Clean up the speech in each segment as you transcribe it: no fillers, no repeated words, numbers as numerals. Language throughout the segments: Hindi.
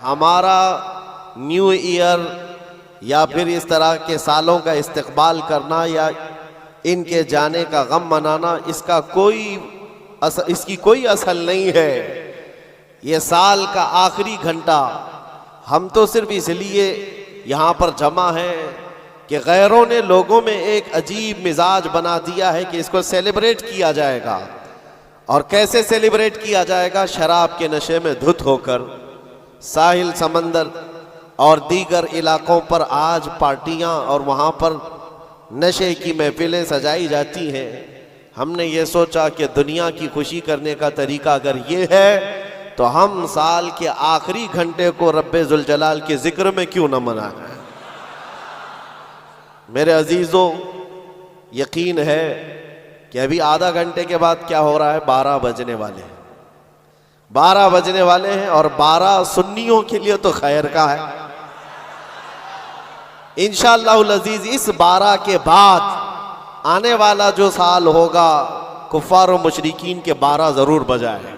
हमारा न्यू ईयर या फिर इस तरह के सालों का इस्तकबाल करना या इनके जाने का गम मनाना, इसकी कोई असल नहीं है। ये साल का आखिरी घंटा हम तो सिर्फ इसलिए यहाँ पर जमा हैं कि गैरों ने लोगों में एक अजीब मिजाज बना दिया है कि इसको सेलिब्रेट किया जाएगा। और कैसे सेलिब्रेट किया जाएगा? शराब के नशे में धुत होकर साहिल, समंदर और दीगर इलाकों पर आज पार्टियां और वहाँ पर नशे की महफिलें सजाई जाती हैं। हमने ये सोचा कि दुनिया की खुशी करने का तरीका अगर ये है तो हम साल के आखिरी घंटे को रब्बे जुल जलाल के जिक्र में क्यों न मनाएं। मेरे अजीजों, यकीन है कि अभी आधा घंटे के बाद क्या हो रहा है, 12 बजने वाले हैं। 12 बजने वाले हैं और 12 सुन्नियों के लिए तो खैर का है। इंशाअल्लाहुल अजीज इस 12 के बाद आने वाला जो साल होगा कुफ्फार और मुशरिकीन के 12 जरूर बजाएंगे।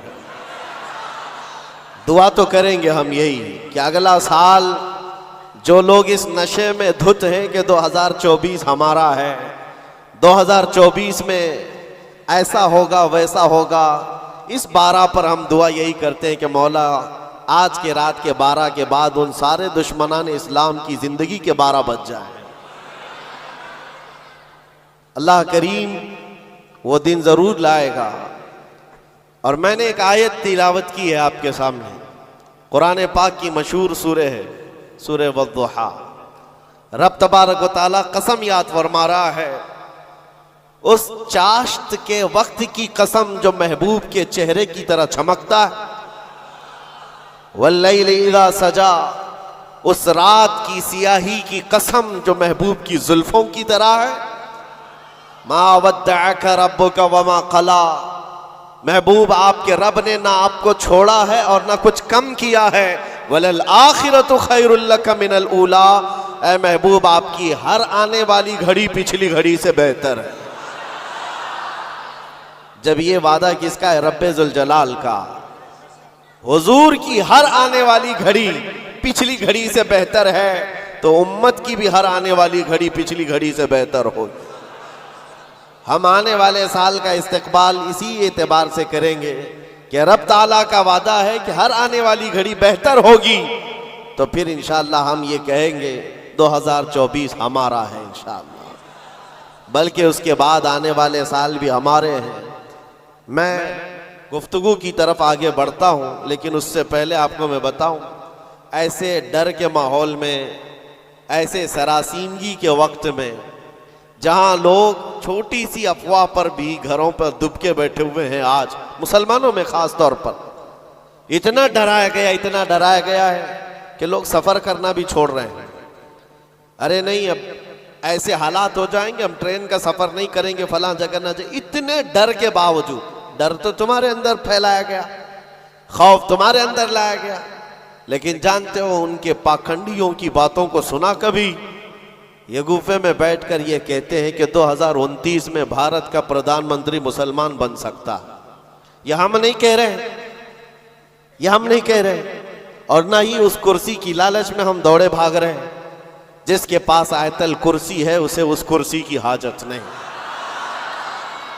दुआ तो करेंगे हम यही कि अगला साल जो लोग इस नशे में धुत हैं कि 2024 हमारा है, 2024 में ऐसा होगा वैसा होगा। इस 12 पर हम दुआ यही करते हैं कि मौला आज के रात के 12 के बाद उन सारे दुश्मनान इस्लाम की जिंदगी के 12 बज जाए। अल्लाह करीम वो दिन जरूर लाएगा। और मैंने एक आयत तिलावत की है आपके सामने, कुरान पाक की मशहूर सूरह है, सूरह वद्दुहा। रब तबारक व तआला कसम याद फरमा रहा है उस चाश्त के वक्त की कसम जो महबूब के चेहरे की तरह चमकता है। वल्लैल इज़ा सजा, उस रात की सियाही की कसम जो महबूब की जुल्फों की तरह है। मा वद्दअका रब्बुका वमा क़ला, महबूब आपके रब ने ना आपको छोड़ा है और ना कुछ कम किया है। वलल आखिरतु खैरुल लका मिनल ऊला, ऐ महबूब आपकी हर आने वाली घड़ी पिछली घड़ी से बेहतर है। जब ये वादा किसका है? रब्बे जुल जलाल का। हुजूर की हर आने वाली घड़ी पिछली घड़ी से बेहतर है तो उम्मत की भी हर आने वाली घड़ी पिछली घड़ी से बेहतर हो। हम आने वाले साल का इस्तकबाल इसी एतबार से करेंगे कि रब ताला का वादा है कि हर आने वाली घड़ी बेहतर होगी, तो फिर इंशाअल्लाह हम ये कहेंगे 2024 हमारा है इंशाअल्लाह। बल्कि उसके बाद आने वाले साल भी हमारे हैं। मैं गुफ्तगू की तरफ आगे बढ़ता हूँ, लेकिन उससे पहले आपको मैं बताऊँ, ऐसे डर के माहौल में, ऐसे सरासीमगी के वक्त में जहाँ लोग छोटी सी अफवाह पर भी घरों पर दुबके बैठे हुए हैं, आज मुसलमानों में ख़ास तौर पर इतना डराया गया है कि लोग सफ़र करना भी छोड़ रहे हैं। अरे नहीं, अब ऐसे हालात हो जाएंगे, हम ट्रेन का सफ़र नहीं करेंगे, फलां जगह ना जाए। इतने डर के बावजूद, डर तो तुम्हारे अंदर फैलाया गया, खौफ तुम्हारे अंदर लाया गया, लेकिन जानते हो उनके पाखंडियों की बातों को सुना कभी? ये गुफे में बैठकर ये कहते हैं कि 2029 में भारत का प्रधानमंत्री मुसलमान बन सकता है। यह हम नहीं कह रहे, यह हम नहीं कह रहे, और ना ही उस कुर्सी की लालच में हम दौड़े भाग रहे हैं। जिसके पास आयतल कुर्सी है उसे उस कुर्सी की हाजत नहीं,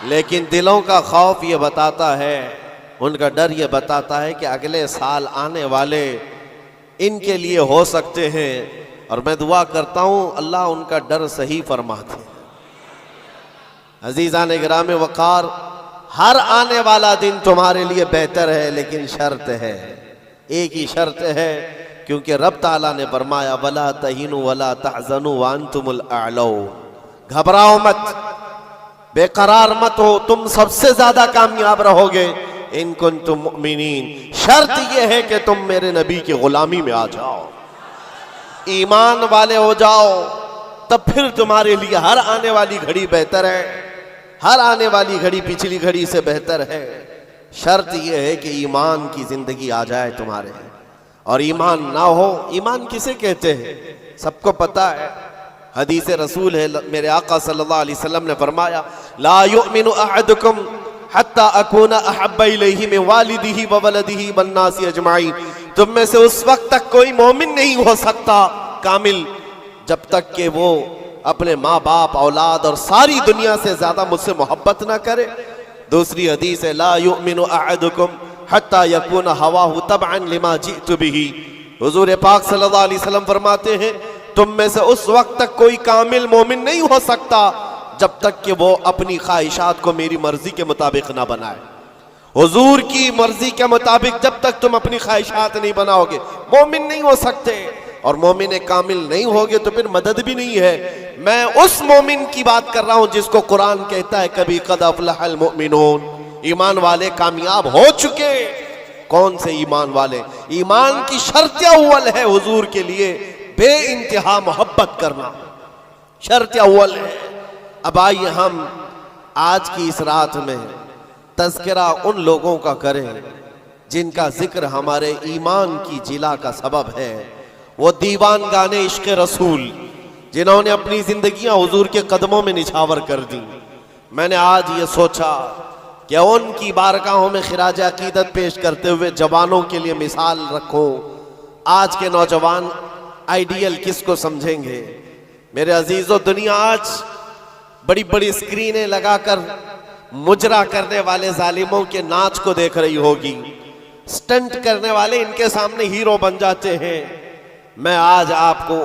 लेकिन दिलों का खौफ ये बताता है, उनका डर ये बताता है कि अगले साल आने वाले इनके लिए हो सकते हैं। और मैं दुआ करता हूँ अल्लाह उनका डर सही फरमाते। अजीज़ान गिराम वक़ार, हर आने वाला दिन तुम्हारे लिए बेहतर है, लेकिन शर्त है, एक ही शर्त है, क्योंकि रब ताला ने फरमाया वला तहीनु वला तहज़नु व अंतुमुल अअलौ, घबराओ मत, बेकरार मत हो, तुम सबसे ज्यादा कामयाब रहोगे इन कुंतुम मुमिनीन। शर्त यह है कि तुम मेरे नबी की गुलामी में आ जाओ, ईमान वाले हो जाओ, तब फिर तुम्हारे लिए हर आने वाली घड़ी बेहतर है, हर आने वाली घड़ी पिछली घड़ी से बेहतर है। शर्त यह है कि ईमान की जिंदगी आ जाए तुम्हारे, और ईमान ना हो, ईमान किसे कहते हैं सबको पता है, हदीस रसूल है, मेरे आका सल्लल्लाहु अलैहि वसल्लम ने फरमाया ला युमिनु अहदुकुम हत्ता अकूना अहब्बा इलैहि मिन वालिदिही व वलदिही वन नासी अजमाइन। तुम में से उस वक्त तक कोई मोमिन नहीं हो सकता कामिल जब तक कि वो अपने माँ बाप औलाद और सारी दुनिया से ज्यादा मुझसे मोहब्बत ना करे। दूसरी हदीस है ला युमिनु अहदुकुम हत्ता यकूना हवाहु तबअन लिमा जिअतु बिही। हुजूर पाक सल्लल्लाहु अलैहि वसल्लम फरमाते हैं तुम में से उस वक्त तक कोई कामिल मोमिन नहीं हो सकता जब तक कि वो अपनी ख्वाहिशात को मेरी मर्जी के मुताबिक ना बनाए। हुजूर की मर्जी के मुताबिक जब तक तुम अपनी ख्वाहिशात नहीं बनाओगे मोमिन नहीं हो सकते, और मोमिन कामिल नहीं होगे तो फिर मदद भी नहीं है। मैं उस मोमिन की बात कर रहा हूं जिसको कुरान कहता है कभी कद अफलहल मुमिनून, ईमान वाले कामयाब हो चुके। कौन से ईमान वाले? ईमान की शर्त अव्वल है हुजूर के लिए बे इंतहा मोहब्बत करना, शर्त अव्वल है। अब आइए हम आज की इस रात में तज़किरा उन लोगों का करें जिनका जिक्र हमारे ईमान की जिला का सबब है। वो दीवान गाने इश्क रसूल जिन्होंने अपनी जिंदगियां हुजूर के कदमों में निछावर कर दी। मैंने आज ये सोचा कि उनकी बारगाहों में खिराज अकीदत पेश करते हुए जवानों के लिए मिसाल रखो। आज के नौजवान आइडियल किसको समझेंगे? मेरे अजीजों, दुनिया आज बड़ी बड़ी स्क्रीनें लगाकर मुजरा करने वाले जालिमों के नाच को देख रही होगी। स्टंट करने वाले इनके सामने हीरो बन जाते हैं। मैं आज आपको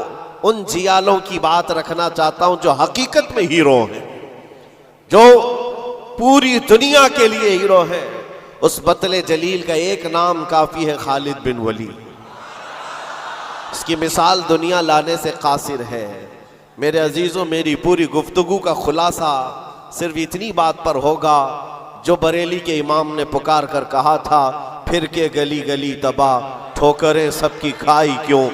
उन जियालों की बात रखना चाहता हूं जो हकीकत में हीरो हैं, जो पूरी दुनिया के लिए हीरो हैं। उस बतले जलील का एक नाम काफी है, खालिद बिन वलीद। इसकी मिसाल दुनिया लाने से कासिर है। मेरे अजीजों, मेरी पूरी गुफ्तगू का खुलासा सिर्फ इतनी बात पर होगा जो बरेली के इमाम ने पुकार कर कहा था, फिर के गली गली तबाह ठोकरें सबकी खाई क्यों,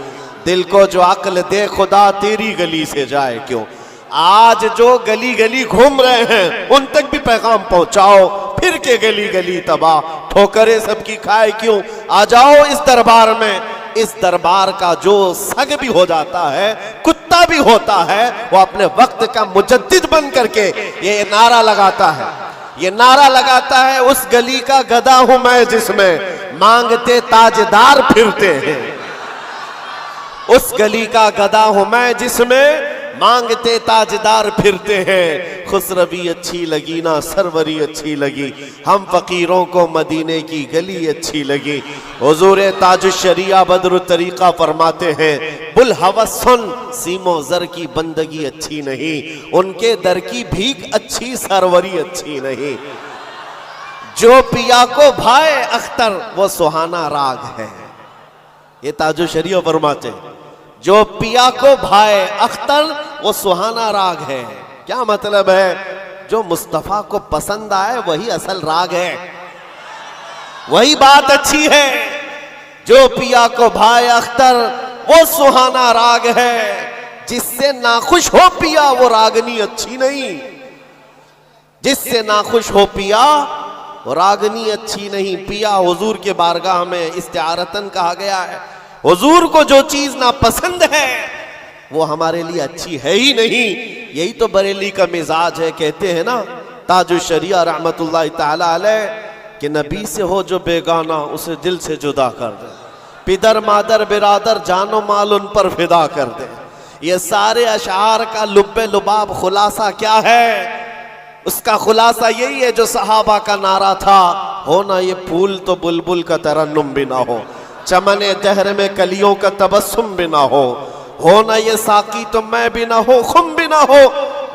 दिल को जो अक्ल दे खुदा तेरी गली से जाए क्यों। आज जो गली गली घूम रहे हैं उन तक भी पैगाम पहुंचाओ, फिर के गली गली तबाह ठोकरें सबकी खाए क्यों। आ जाओ इस दरबार में, इस दरबार का जो सग भी हो जाता है, कुत्ता भी होता है, वो अपने वक्त का मुजद्दिद बन करके ये नारा लगाता है, ये नारा लगाता है, उस गली का गधा हूं मैं जिसमें मांगते ताजदार फिरते हैं। उस गली का गधा हूं मैं जिसमें मांगते ताजदार फिरते हैं। खुसरवी अच्छी लगी ना सरवरी अच्छी लगी, हम फकीरों को मदीने की गली अच्छी लगी। हुजूर ताजुश्शरिया बदरु तरीका फरमाते हैं, बुल हवस सुन सीमो जर की बंदगी अच्छी नहीं, उनके दर की भीख अच्छी सरवरी अच्छी नहीं। जो पिया को भाए अख्तर वो सुहाना राग है। ये ताजुश्शरिया फरमाते हैं, जो पिया को भाए अख्तर वो सुहाना राग है। क्या मतलब है? जो मुस्तफा को पसंद आए वही असल राग है, वही बात अच्छी है। जो पिया को भाए अख्तर वो सुहाना राग है, जिससे नाखुश हो पिया वो रागनी अच्छी नहीं। जिससे नाखुश हो पिया वो रागनी अच्छी नहीं। पिया हुजूर के बारगाह में इस्तिआरतन कहा गया है। हुजूर को जो चीज ना पसंद है वो हमारे लिए अच्छी है ही नहीं। यही तो बरेली का मिजाज है। कहते हैं ना ताजुश्शरिया रहमतुल्लाह ताला अलैह कि नबी से हो जो बेगाना उसे दिल से जुदा कर दे, पिदर मादर बिरादर जानो माल उन पर फिदा कर दे। ये सारे अशार का लुब्बे लुबाब खुलासा क्या है? उसका खुलासा यही है जो सहाबा का नारा था, हो ना ये फूल तो बुलबुल का तरन्नुम भी ना हो, चमने दहर में कलियों का तबस्सुम भी ना हो ना ये साकी तो मैं भी ना हो, खुम भी ना हो,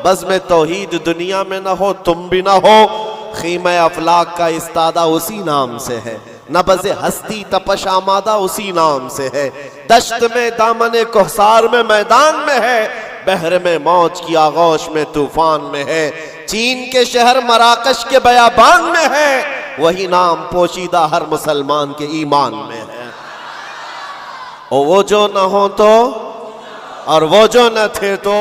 बस में तौहीद दुनिया में ना हो, तुम भी ना हो। खीमे अफलाक का इस्तादा उसी नाम से है, नबज़े हस्ती तपश आमादा उसी नाम से है। दश्त में दामने कोहसार में मैदान में है, बहर में मौज की आगोश में तूफान में है। चीन के शहर मराकश के बयाबान में है, वही नाम पोशीदा हर मुसलमान के ईमान में है। और वो जो न हो तो और वो जो न थे तो